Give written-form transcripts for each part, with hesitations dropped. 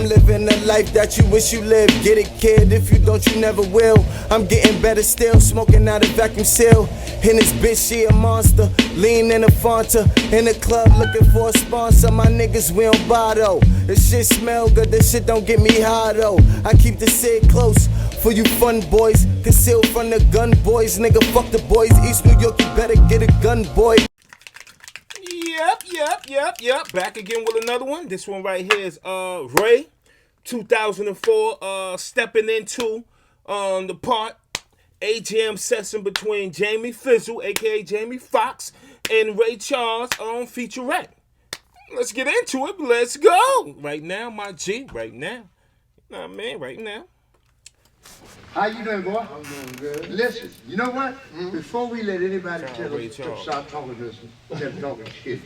I'm living a life that you wish you lived. Get it, kid, if you don't, you never will. I'm getting better still, smoking out a vacuum seal. In this bitch, she a monster. Lean in a Fanta. In the club looking for a sponsor. My niggas, we don't buy though. This shit smell good, this shit don't get me high though. I keep the shit close for you fun boys. Concealed from the gun boys. Nigga, fuck the boys. East New York, you better get a gun, boy. Yep. Back again with another one. This one right here is Ray, 2004, stepping into the part. A jam session between Jamie Fizzle, aka Jamie Foxx, and Ray Charles on Featurette. Let's get into it. Let's go. Right now, my G. Right now. Nah, man, right now. How you doing, boy? I'm doing good. Listen, you know what? Before we let anybody tell Ray us Charles. to stop talking to us, instead of talking shit.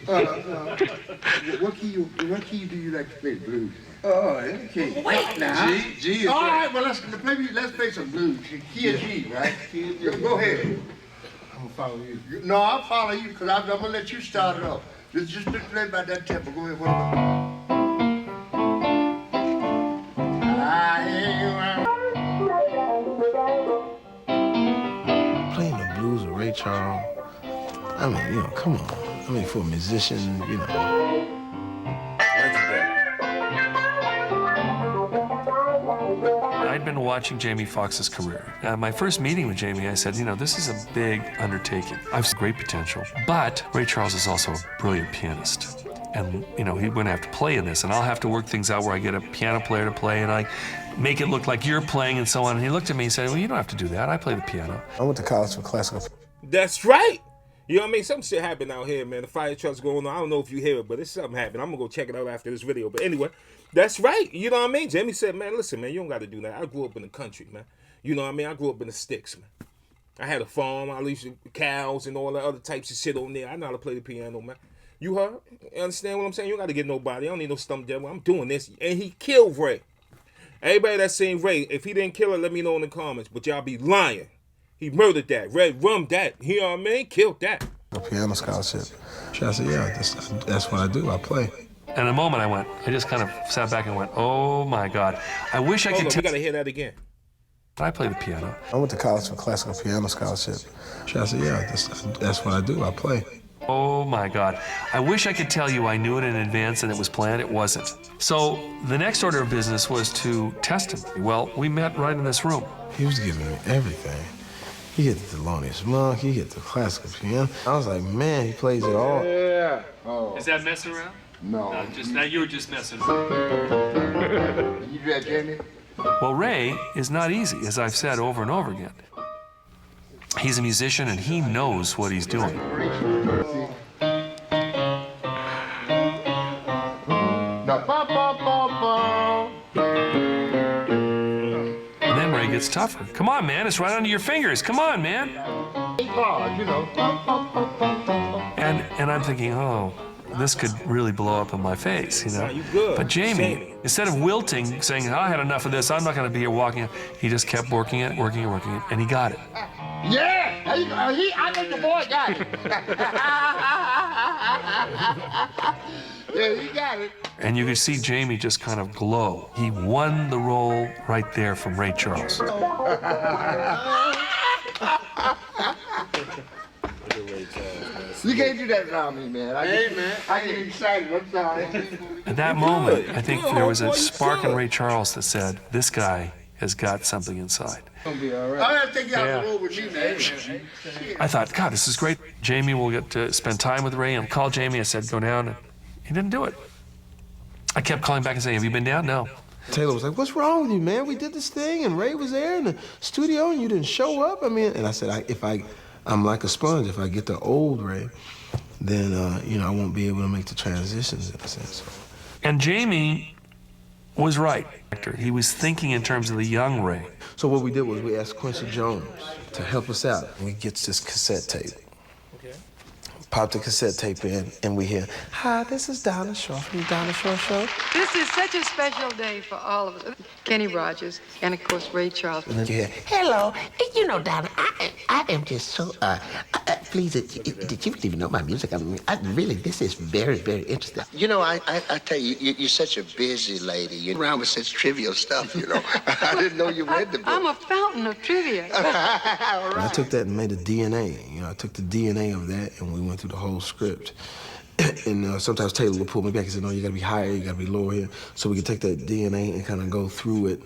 What key do you like to play blues? Oh, any key. Wait now. G is All right. right, well let's play some blues. Key of G, right? Key of G. Go ahead. I'm gonna follow you. No, I'll follow you because I'm gonna let you start it off. Just play by that tempo. Go ahead. What about? Playing the blues with Ray Charles. I mean, you know, come on. I mean, for a musician, you know. I'd been watching Jamie Foxx's career. My first meeting with Jamie, I said, you know, this is a big undertaking. I've great potential, but Ray Charles is also a brilliant pianist. And, you know, he's going to have to play in this, and I'll have to work things out where I get a piano player to play, and I make it look like you're playing and so on. And he looked at me and said, well, you don't have to do that. I play the piano. I went to college for classical. That's right. You know what I mean? Some shit happened out here, man. The fire truck's going on. I don't know if you hear it, but it's something happened. I'm going to go check it out after this video. But anyway, that's right. You know what I mean? Jamie said, man, listen, man, you don't got to do that. I grew up in the country, man. You know what I mean? I grew up in the sticks, man. I had a farm. I used to cows and all that other types of shit on there. I know how to play the piano, man. You heard? You understand what I'm saying? You don't got to get nobody. I don't need no stump devil. I'm doing this. And he killed Ray. Everybody that's seen Ray, if he didn't kill her, let me know in the comments. But y'all be lying. He murdered that. Ray rummed that. You know what I mean? Killed that. A piano scholarship. I said, yeah, that's what I do. I play. And in a moment I just kind of sat back and went, oh my God. I wish I could We got to hear that again. I play the piano. I went to college for classical piano scholarship. I said, yeah, that's what I do. I play. Oh my God. I wish I could tell you I knew it in advance and it was planned. It wasn't. So the next order of business was to test him. Well, we met right in this room. He was giving me everything. He hit the Thelonious Monk, he hit the classical piano. I was like, man, he plays it all. Yeah. Oh. Is that messing around? No. Now you were just messing around. You do that, Jamie? Well, Ray is not easy, as I've said over and over again. He's a musician and he knows what he's doing. And then Ray gets tougher. Come on, man, it's right under your fingers. Come on, man. And I'm thinking, oh, this could really blow up in my face, you know. You good. But Jamie, instead of wilting, saying, I had enough of this, I'm not going to be here walking, he just kept working it, and he got it. Yeah! I think the boy got it. Yeah, he got it. And you could see Jamie just kind of glow. He won the role right there from Ray Charles. You can't do that around me, man. I get excited. I'm sorry. At that moment, I think there was a spark in Ray Charles that said, this guy has got something inside. Gonna be all right. I gotta take you out the road with me, man. I thought, God, this is great. Jamie will get to spend time with Ray. And called Jamie. I said, go down. And he didn't do it. I kept calling back and saying, have you been down? No. Taylor was like, what's wrong with you, man? We did this thing, and Ray was there in the studio, and you didn't show up. I mean, and I said, I'm like a sponge. If I get the old Ray, then, you know, I won't be able to make the transitions in a sense. And Jamie was right. He was thinking in terms of the young Ray. So what we did was we asked Quincy Jones to help us out. We get this cassette tape. Okay. Pop the cassette tape in, and we hear, hi, this is Donna Shaw from the Donna Shaw Show. This is such a special day for all of us. Kenny Rogers and, of course, Ray Charles. And then you hear, Hello, you know, Donna, I am just so pleased that you would even know my music. I mean, really, this is very, very interesting. You know, I tell you, you're such a busy lady. You're around with such trivial stuff, you know. I didn't know you read the book. I'm a fountain of trivia. I took that and made a DNA. You know, I took the DNA of that, and we went through the whole script. And sometimes Taylor would pull me back and say, no, you gotta be higher, you gotta be lower here. So we could take that DNA and kind of go through it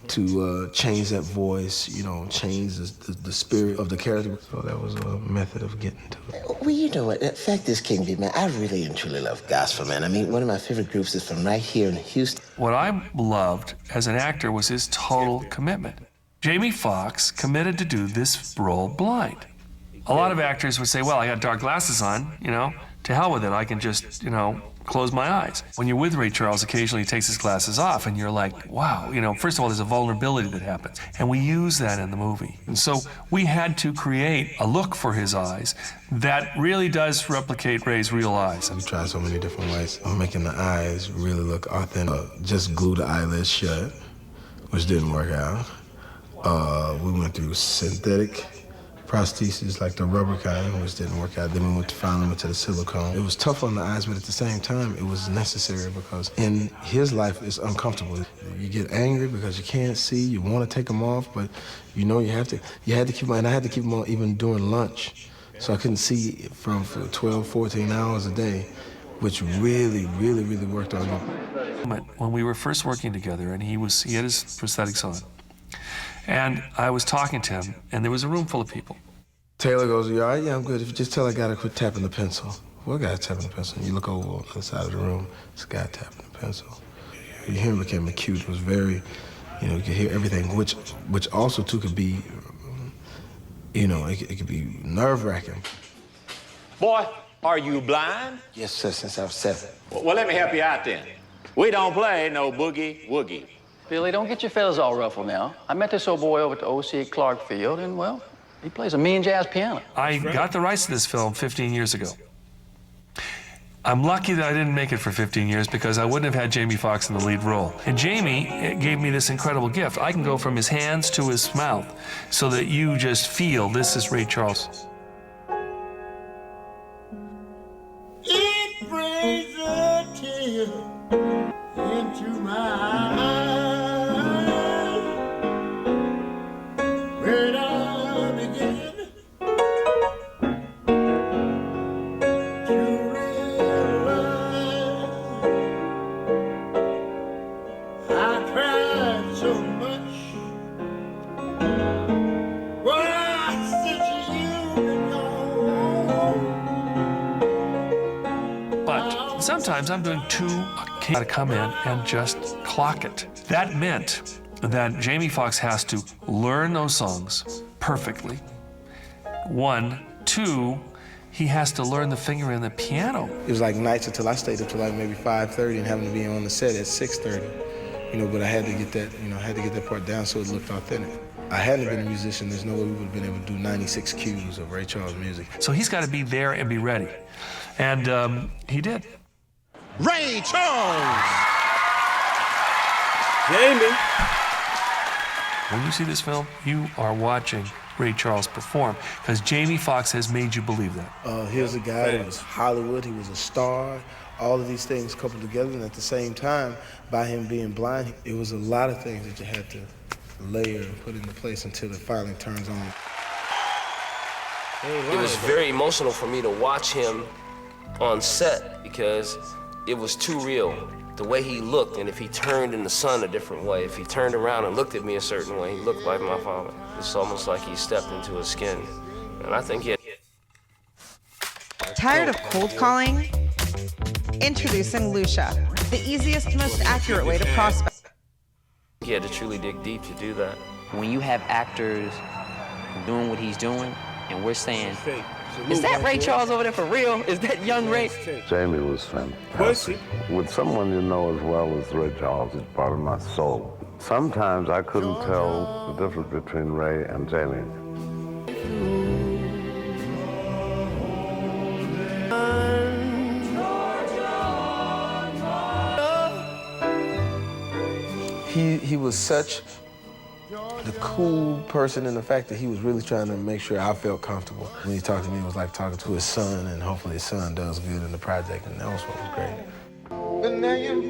to change that voice, you know, change the spirit of the character. So that was a method of getting to it. Well, you know what? The fact is, King B, man, I really and truly love gospel, man. I mean, one of my favorite groups is from right here in Houston. What I loved as an actor was his total commitment. Jamie Foxx committed to do this role blind. A lot of actors would say, well, I got dark glasses on, you know, to hell with it. I can just, you know, close my eyes. When you're with Ray Charles, occasionally he takes his glasses off and you're like, wow, you know, first of all, there's a vulnerability that happens. And we use that in the movie. And so we had to create a look for his eyes that really does replicate Ray's real eyes. We tried so many different ways of making the eyes really look authentic. Just glue the eyelids shut, which didn't work out. We went through synthetic prostheses, like the rubber kind, which didn't work out. Then we finally went to the silicone. It was tough on the eyes, but at the same time, it was necessary because in his life, it's uncomfortable. You get angry because you can't see, you want to take them off, but you know you had to keep them, and I had to keep them on even during lunch. So I couldn't see for 12, 14 hours a day, which really, really, really worked on me. When we were first working together, and he had his prosthetics on, and I was talking to him, and there was a room full of people. Taylor goes, you all right? Yeah, I'm good. If you just tell a guy to quit tapping the pencil. What guy tapping the pencil? And you look over on the other side of the room, this guy tapping the pencil. You hear him became acute. It was very, you know, you could hear everything, which also too could be, you know, it could be nerve-wracking. Boy, are you blind? Yes, sir, since I was 7. Well, let me help you out then. We don't play no boogie-woogie. Billy, don't get your feathers all ruffled now. I met this old boy over at the OC at Clark Field, and, well, he plays a mean jazz piano. I got the rights to this film 15 years ago. I'm lucky that I didn't make it for 15 years because I wouldn't have had Jamie Foxx in the lead role. And Jamie gave me this incredible gift. I can go from his hands to his mouth so that you just feel this is Ray Charles. It brings a tear into my eyes. When I begin to realize I cried so much. Why, since you've been gone. But sometimes I'm doing to come in and just clock it. That meant that Jamie Foxx has to learn those songs perfectly. 1, 2, he has to learn the finger in the piano. It was like nights until I stayed up till like maybe 5:30 and having to be on the set at 6:30. You know, but I had to get that, you know, I had to get that part down so it looked authentic. I hadn't been a musician, there's no way we would have been able to do 96 cues of Ray Charles music. So he's got to be there and be ready. And he did. Ray Charles! Jamie. When you see this film, you are watching Ray Charles perform because Jamie Foxx has made you believe that. Here's a guy that was Hollywood, he was a star, all of these things coupled together, and at the same time, by him being blind, it was a lot of things that you had to layer and put into place until it finally turns on. It was very emotional for me to watch him on set because it was too real. The way he looked, and if he turned in the sun a different way, if he turned around and looked at me a certain way, he looked like my father. It's almost like he stepped into his skin. And I think he had... Tired of cold calling? Introducing Lucia, the easiest, most accurate way to prospect. He had to truly dig deep to do that. When you have actors doing what he's doing, and we're saying, is that Ray Charles over there for real? Is that young Ray? Jamie was fantastic. With someone you know as well as Ray Charles, it's part of my soul. Sometimes I couldn't tell the difference between Ray and Jamie. He was such the cool person in the fact that he was really trying to make sure I felt comfortable. When he talked to me, it was like talking to his son, and hopefully his son does good in the project, and that was what was great. But now you're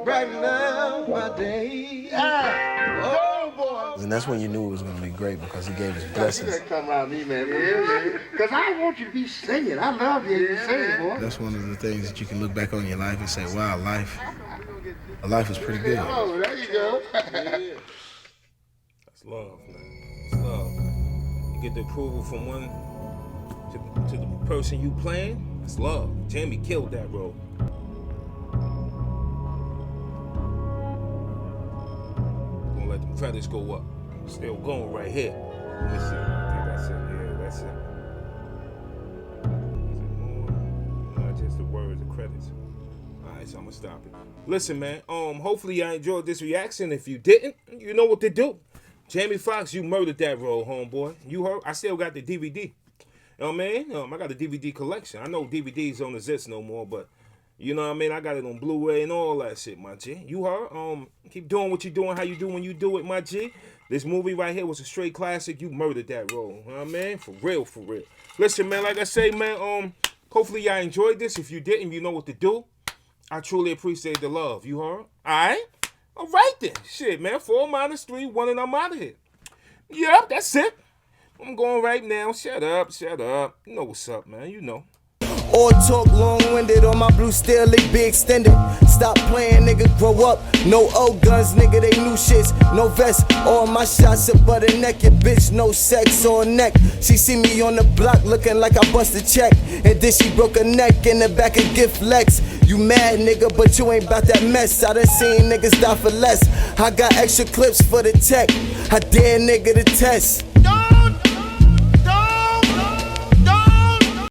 brighten up my day. Oh, boy. And that's when you knew it was going to be great, because he gave his blessings. You come around me, man. Yeah. Because I want you to be singing. I love you singing, boy. That's one of the things that you can look back on your life and say, wow, life is pretty good. Oh, there you go. That's love, man. It's love. You get the approval from one to the person you playing. That's love. Jamie killed that role. Gonna let them credits go up. Still going right here. Let me see. I think that's it. Yeah, that's it. Is it more? Not just the words, the credits. Alright, so I'm gonna stop it. Listen, man, hopefully y'all enjoyed this reaction. If you didn't, you know what to do. Jamie Foxx, you murdered that role, homeboy. You heard? I still got the DVD. You know what I mean? I got a DVD collection. I know DVDs don't exist no more, but you know what I mean? I got it on Blu-ray and all that shit, my G. You heard? Keep doing what you're doing, how you do when you do it, my G. This movie right here was a straight classic. You murdered that role. You know what I mean? For real, for real. Listen, man, like I say, man, hopefully y'all enjoyed this. If you didn't, you know what to do. I truly appreciate the love. You heard? All right? All right, then. Shit, man. 4 - 3, 1, and I'm out of here. Yep, that's it. I'm going right now. Shut up, shut up. You know what's up, man. You know. All talk long-winded on my blue steel, it be extended. Stop playing, nigga, grow up. No old guns, nigga, they new shits. No vest, all my shots are butter naked, bitch. No sex or neck. She see me on the block looking like I bust a check, and then she broke her neck in the back of Gift Lex. You mad, nigga, but you ain't about that mess. I done seen niggas die for less. I got extra clips for the tech. I dare nigga to test.